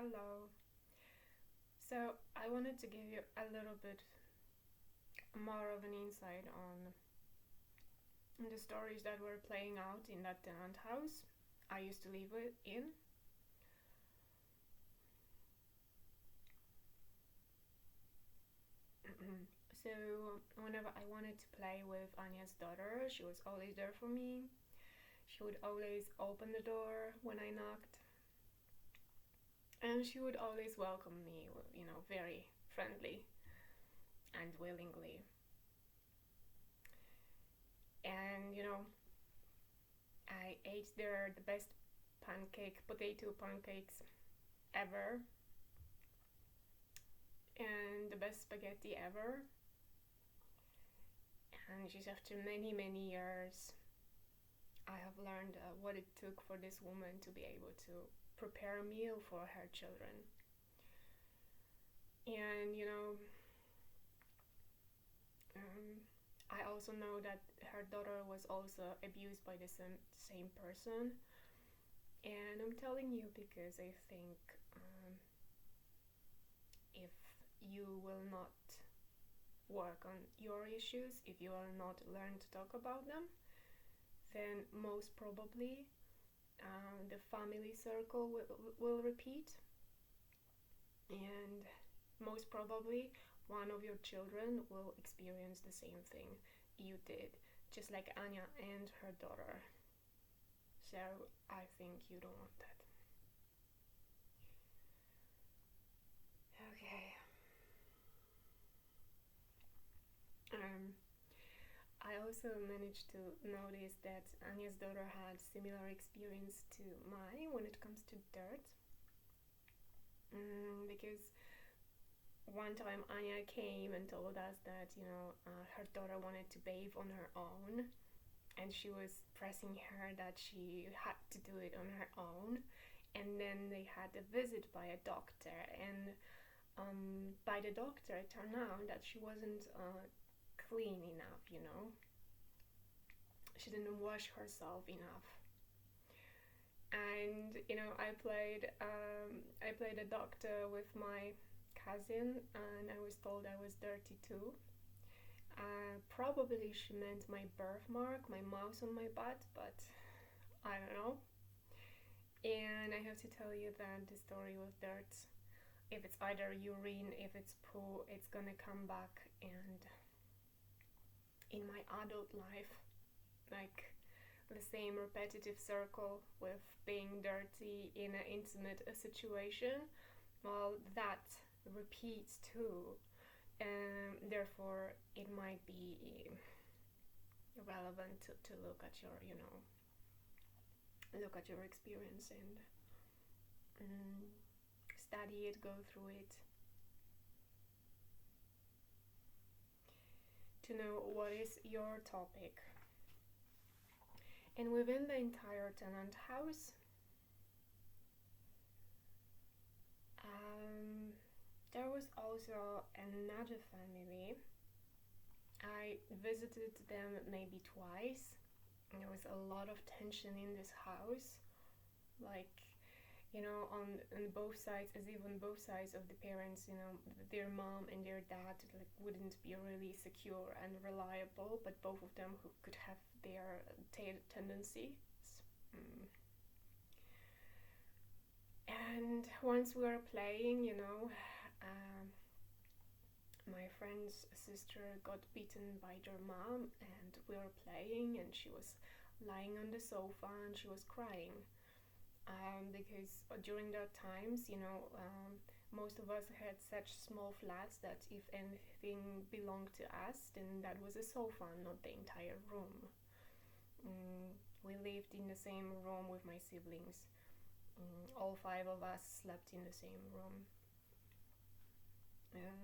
Hello. So, I wanted to give you a little bit more of an insight on the stories that were playing out in that tenant house I used to live in. So, whenever I wanted to play with Anya's daughter, she was always there for me. She would always open the door when I knocked, and she would always welcome me, very friendly and willingly. And I ate there the best potato pancakes ever, and the best spaghetti ever. And just after many, many years, I have learned what it took for this woman to be able to prepare a meal for her children. And I also know that her daughter was also abused by the same person. And I'm telling you because I think if you will not work on your issues, if you will not learn to talk about them, then most probably the family circle will repeat, and most probably one of your children will experience the same thing you did, just like Anya and her daughter. So I think you don't want that. Okay. I also managed to notice that Anya's daughter had similar experience to mine when it comes to dirt. Because one time Anya came and told us that her daughter wanted to bathe on her own, and she was pressing her that she had to do it on her own. And then they had a visit by a doctor, and by the doctor it turned out that she wasn't clean enough. She didn't wash herself enough. And I played a doctor with my cousin, and I was told I was dirty too. Probably she meant my birthmark, my mouse on my butt, but I don't know. And I have to tell you that the story with dirt, if it's either urine, if it's poo, it's gonna come back. And in my adult life, like the same repetitive circle with being dirty in an intimate situation, well, that repeats too. And therefore it might be relevant to look at your experience and study it, go through it, to know what is your topic. And within the entire tenant house, there was also another family. I visited them maybe twice. There was a lot of tension in this house, like on both sides, as if on both sides of the parents, their mom and their dad wouldn't be really secure and reliable, but both of them who could have their tendencies. And once we were playing, my friend's sister got beaten by their mom, and we were playing, and she was lying on the sofa and she was crying. Because during that times, most of us had such small flats that if anything belonged to us, then that was a sofa, not the entire room. We lived in the same room with my siblings. All 5 of us slept in the same room. Yeah.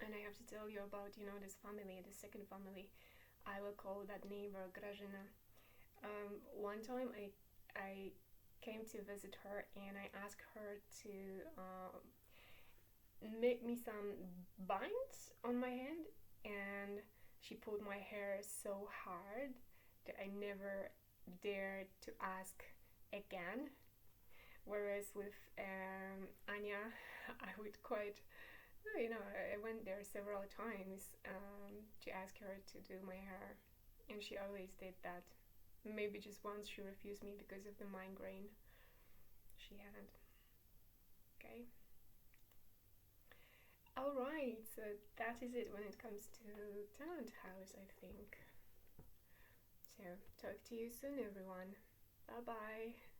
And I have to tell you about this family, the second family. I will call that neighbor Grażyna. One time I came to visit her, and I asked her to make me some binds on my head, and she pulled my hair so hard that I never dared to ask again. Whereas with Anya, I would quite, I went there several times to ask her to do my hair, and she always did that. Maybe just once she refused me because of the migraine she had. Okay. Alright, so that is it when it comes to tenant house, I think. So, talk to you soon, everyone. Bye bye.